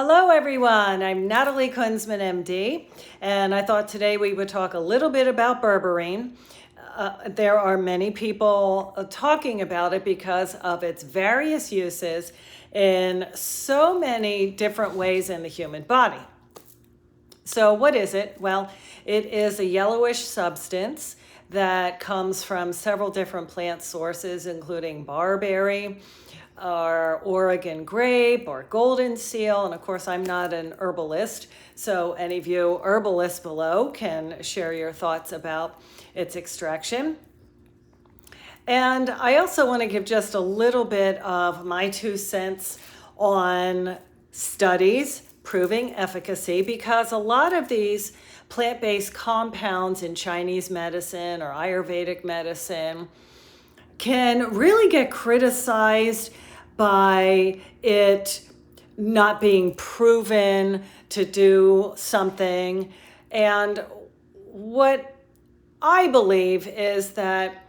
Hello, everyone. I'm Natalie Kunzman, MD, and I thought today we would talk a little bit about berberine. There are many people talking about it because of its various uses in so many different ways in the human body. So what is it? Well, it is a yellowish substance that comes from several different plant sources, including barberry, or Oregon grape, or golden seal. And of course, I'm not an herbalist, so any of you herbalists below can share your thoughts about its extraction. And I also want to give just a little bit of my 2 cents on studies proving efficacy, because a lot of these plant-based compounds in Chinese medicine or Ayurvedic medicine can really get criticized by it not being proven to do something. And what I believe is that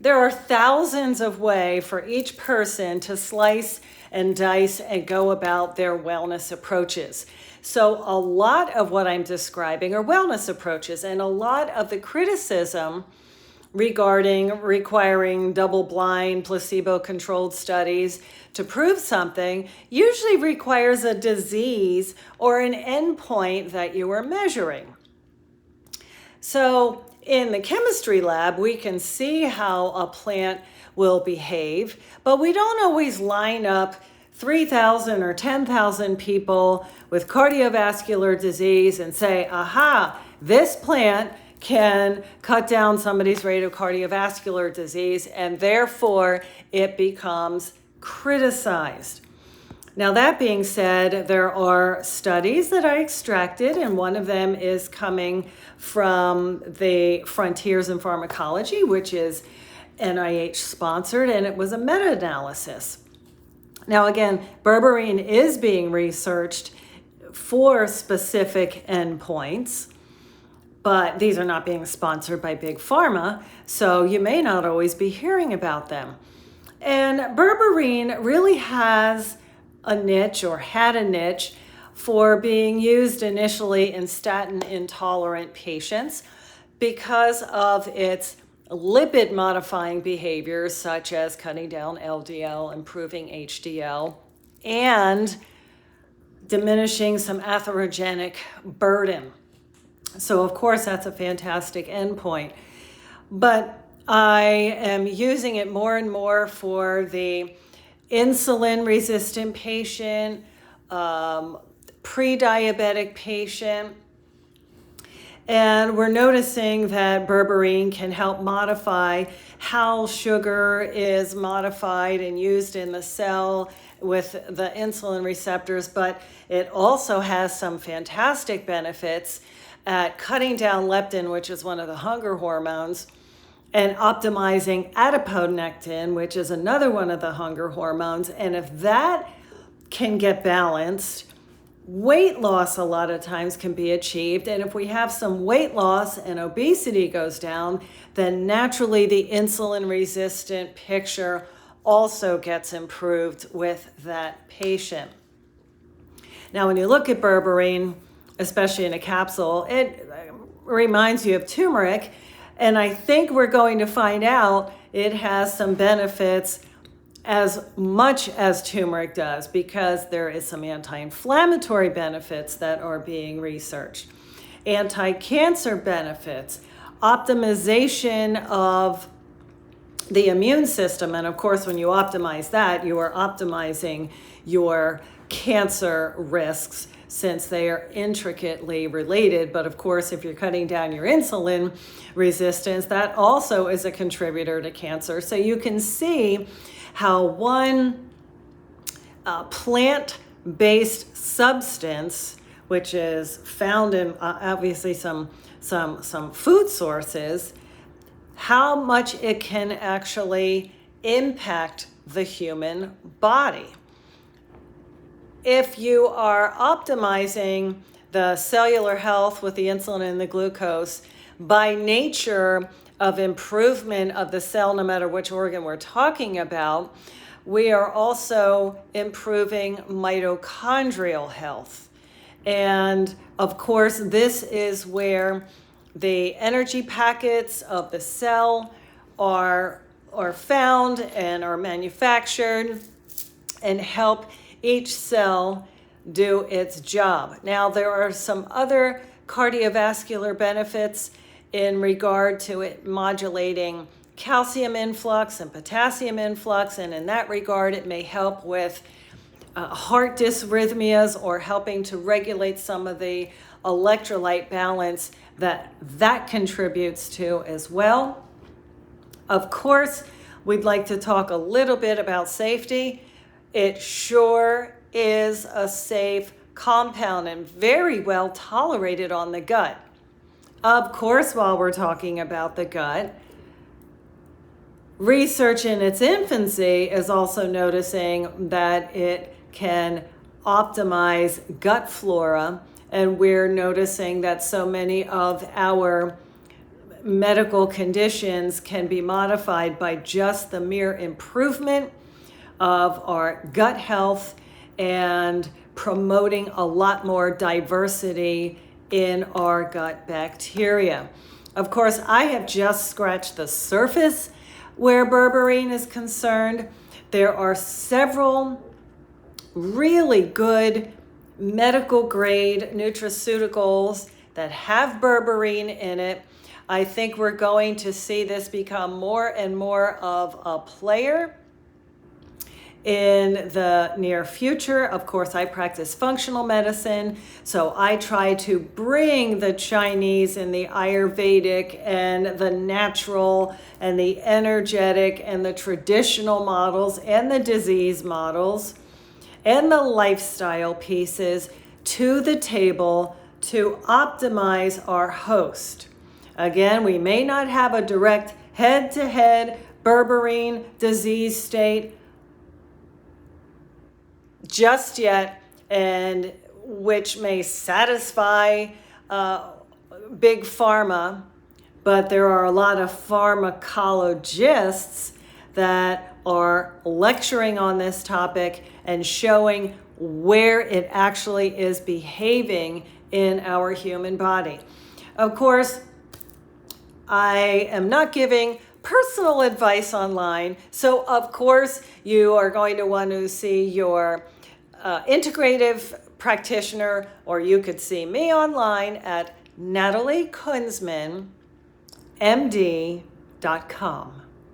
there are thousands of ways for each person to slice and dice and go about their wellness approaches. So a lot of what I'm describing are wellness approaches, and a lot of the criticism regarding requiring double-blind, placebo-controlled studies to prove something usually requires a disease or an endpoint that you are measuring. So in the chemistry lab, we can see how a plant will behave, but we don't always line up 3,000 or 10,000 people with cardiovascular disease and say, aha, this plant can cut down somebody's rate of cardiovascular disease, and therefore it becomes criticized. Now, that being said, there are studies that I extracted, and one of them is coming from the Frontiers in Pharmacology, which is NIH sponsored, and it was a meta-analysis. Now, again, berberine is being researched for specific endpoints, but these are not being sponsored by Big Pharma, so you may not always be hearing about them. And berberine really has a niche, or had a niche, for being used initially in statin-intolerant patients because of its lipid-modifying behaviors, such as cutting down LDL, improving HDL, and diminishing some atherogenic burden. So of course, that's a fantastic endpoint. But I am using it more and more for the insulin-resistant patient, pre-diabetic patient. And we're noticing that berberine can help modify how sugar is modified and used in the cell with the insulin receptors, but it also has some fantastic benefits at cutting down leptin, which is one of the hunger hormones, and optimizing adiponectin, which is another one of the hunger hormones. And if that can get balanced, weight loss a lot of times can be achieved. And if we have some weight loss and obesity goes down, then naturally the insulin resistant picture also gets improved with that patient. Now, when you look at berberine, especially in a capsule, it reminds you of turmeric. And I think we're going to find out it has some benefits as much as turmeric does, because there is some anti-inflammatory benefits that are being researched, anti-cancer benefits, optimization of the immune system. And of course, when you optimize that, you are optimizing your cancer risks, since they are intricately related. But of course, if you're cutting down your insulin resistance, that also is a contributor to cancer. So you can see how one plant-based substance, which is found in obviously some food sources, how much it can actually impact the human body. If you are optimizing the cellular health with the insulin and the glucose, by nature of improvement of the cell, no matter which organ we're talking about, we are also improving mitochondrial health. And of course, this is where the energy packets of the cell are found and are manufactured and help each cell do its job. Now, there are some other cardiovascular benefits in regard to it modulating calcium influx and potassium influx, and in that regard, it may help with heart dysrhythmias or helping to regulate some of the electrolyte balance that contributes to as well. Of course, we'd like to talk a little bit about safety. It sure is a safe compound and very well tolerated on the gut. Of course, while we're talking about the gut, research in its infancy is also noticing that it can optimize gut flora, and we're noticing that so many of our medical conditions can be modified by just the mere improvement of our gut health and promoting a lot more diversity in our gut bacteria. Of course, I have just scratched the surface where berberine is concerned. There are several really good medical grade nutraceuticals that have berberine in it. I think we're going to see this become more and more of a player in the near future. Of course, I practice functional medicine, so I try to bring the Chinese and the Ayurvedic and the natural and the energetic and the traditional models and the disease models and the lifestyle pieces to the table to optimize our host. Again, we may not have a direct head-to-head berberine disease state just yet, and which may satisfy big pharma, but there are a lot of pharmacologists that are lecturing on this topic and showing where it actually is behaving in our human body. Of course, I am not giving personal advice online, so of course you are going to want to see your integrative practitioner, or you could see me online at nataliekunsmanmd.com.